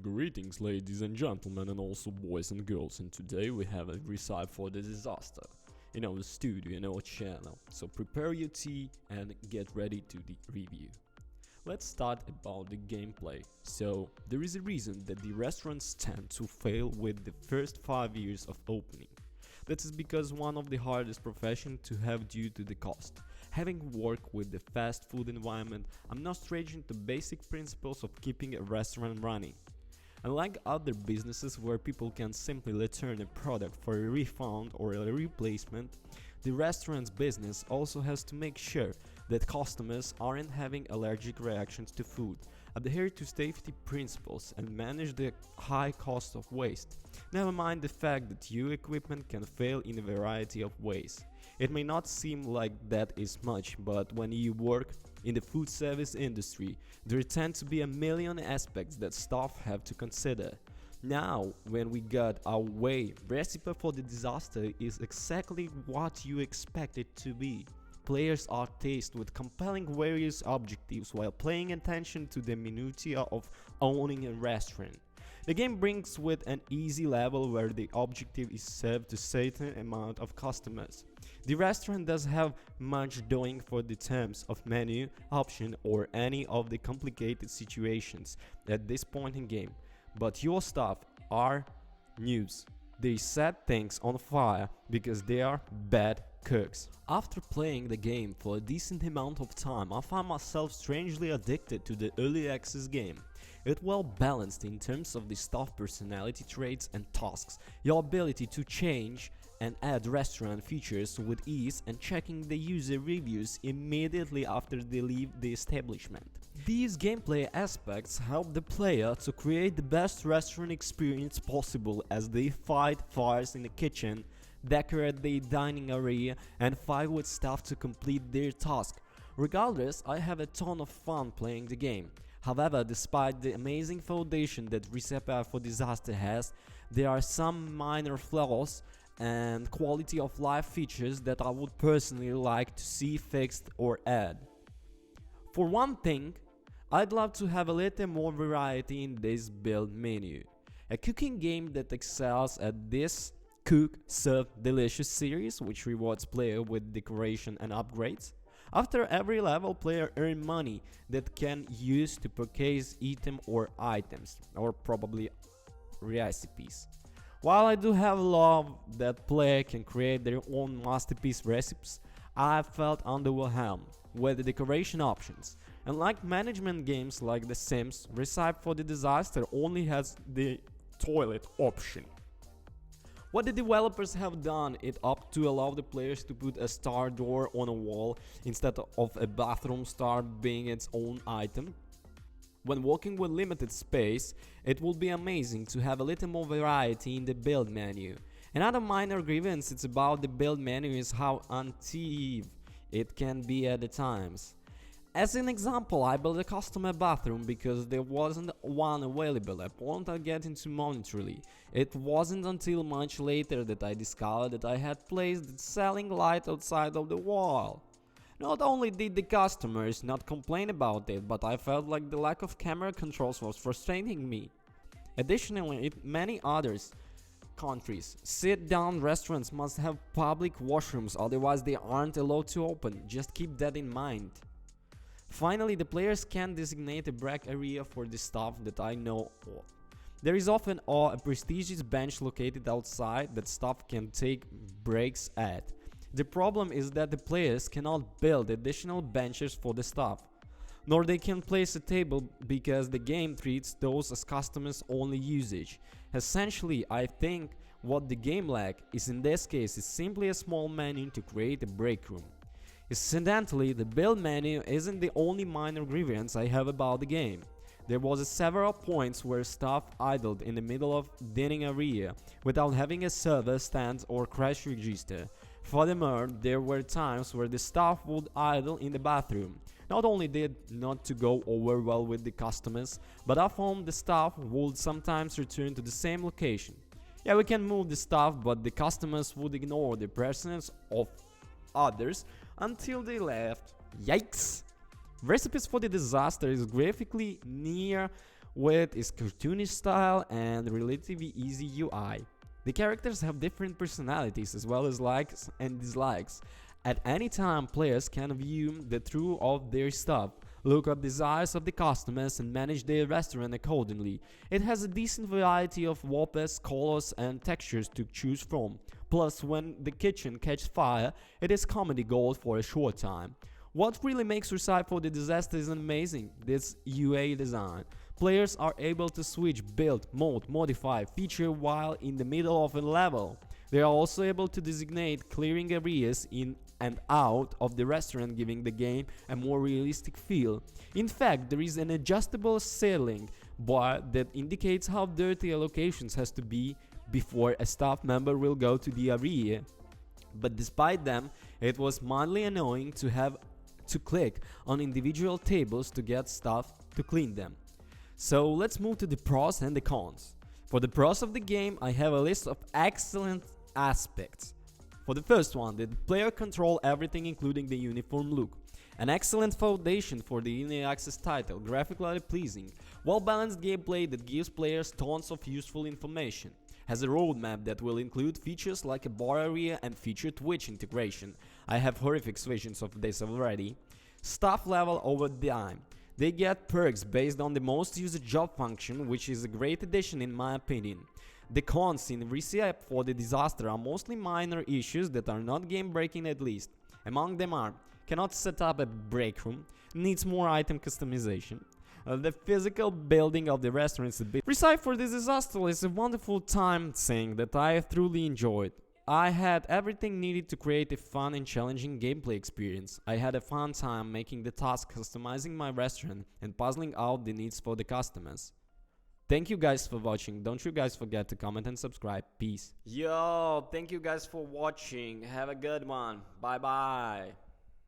Greetings ladies and gentlemen and also boys and girls, and today we have a recipe for the disaster in our studio, in our channel. So prepare your tea and get ready to the review. Let's start about the gameplay. So there is a reason that the restaurants tend to fail with the first 5 years of opening. That is because one of the hardest professions to have due to the cost. Having worked with the fast food environment, I'm now straying into basic principles of keeping a restaurant running. Unlike other businesses where people can simply return a product for a refund or a replacement, the restaurant's business also has to make sure that customers aren't having allergic reactions to food, adhere to safety principles, and manage the high cost of waste. Never mind the fact that your equipment can fail in a variety of ways. It may not seem like that is much, but when you work in the food service industry, there tend to be a million aspects that staff have to consider. Now, when we got our way, recipe for the disaster is exactly what you expect it to be. Players are tasked with compelling various objectives while paying attention to the minutiae of owning a restaurant. The game brings with an easy level where the objective is served to a certain amount of customers. The restaurant does have much doing for the terms of menu, option, or any of the complicated situations at this point in game, but your staff are noobs. They set things on fire because they are bad cooks. After playing the game for a decent amount of time, I find myself strangely addicted to the early access game. It's well balanced in terms of the staff personality traits and tasks, your ability to change and add restaurant features with ease, and checking the user reviews immediately after they leave the establishment. These gameplay aspects help the player to create the best restaurant experience possible as they fight fires in the kitchen, decorate the dining area, and fight with staff to complete their task. Regardless, I have a ton of fun playing the game. However, despite the amazing foundation that Recipe for Disaster has, there are some minor flaws and quality of life features that I would personally like to see fixed or add. For one thing, I'd love to have a little more variety in this build menu. A cooking game that excels at this Cook, Serve, Delicious series, which rewards player with decoration and upgrades. After every level, player earn money that can use to purchase item or items, or probably recipes. While I do have love that player can create their own masterpiece recipes, I felt underwhelmed with the decoration options. Unlike management games like The Sims, Recipe for the Disaster only has the toilet option. What the developers have done it up to allow the players to put a star door on a wall instead of a bathroom star being its own item. When working with limited space, it would be amazing to have a little more variety in the build menu. Another minor grievance it's about the build menu is how unintuitive it can be at the times. As an example, I built a custom bathroom because there wasn't one available. A point I get into momentarily. It wasn't until much later that I discovered that I had placed the ceiling light outside of the wall. Not only did the customers not complain about it, but I felt like the lack of camera controls was frustrating me. Additionally, in many other countries, sit-down restaurants must have public washrooms, otherwise they aren't allowed to open. Just keep that in mind. Finally, the players can designate a break area for the staff that I know of. There is often a prestigious bench located outside that staff can take breaks at. The problem is that the players cannot build additional benches for the staff, nor they can place a table because the game treats those as customers only usage. Essentially, I think what the game lacks is in this case is simply a small menu to create a break room. Incidentally, the build menu isn't the only minor grievance I have about the game. There was several points where staff idled in the middle of dining area without having a server stand or cash register. Furthermore, there were times where the staff would idle in the bathroom. Not only did not to go over well with the customers, but I found the staff would sometimes return to the same location. Yeah, we can move the staff, but the customers would ignore the presence of others until they left. Yikes! Recipes for the Disaster is graphically near with its cartoonish style and relatively easy UI. The characters have different personalities as well as likes and dislikes. At any time, players can view the truth of their stuff, look up desires of the customers and manage their restaurant accordingly. It has a decent variety of wallpapers, colors and textures to choose from. Plus, when the kitchen catches fire, it is comedy gold for a short time. What really makes Recipe for the Disaster is amazing, this UA design. Players are able to switch, build, mode, modify, feature while in the middle of a level. They are also able to designate clearing areas in and out of the restaurant, giving the game a more realistic feel. In fact, there is an adjustable ceiling bar that indicates how dirty a location has to be before a staff member will go to the area. But despite them, it was mildly annoying to have to click on individual tables to get staff to clean them. So let's move to the pros and the cons. For the pros of the game, I have a list of excellent aspects. For the first one, the player control everything including the uniform look. An excellent foundation for the early access title, graphically pleasing, well-balanced gameplay that gives players tons of useful information. Has a roadmap that will include features like a bar area and feature Twitch integration. I have horrific visions of this already. Staff level over time. They get perks based on the most used job function, which is a great addition in my opinion. The cons in Recipe for the Disaster are mostly minor issues that are not game breaking at least. Among them are, cannot set up a break room, needs more item customization. The physical building of the restaurant is a bit. Recipe for the Disaster is a wonderful time thing that I have truly enjoyed. I had everything needed to create a fun and challenging gameplay experience. I had a fun time making the task, customizing my restaurant and puzzling out the needs for the customers. Thank you guys for watching. Don't you guys forget to comment and subscribe. Peace. Yo, thank you guys for watching. Have a good one. Bye bye.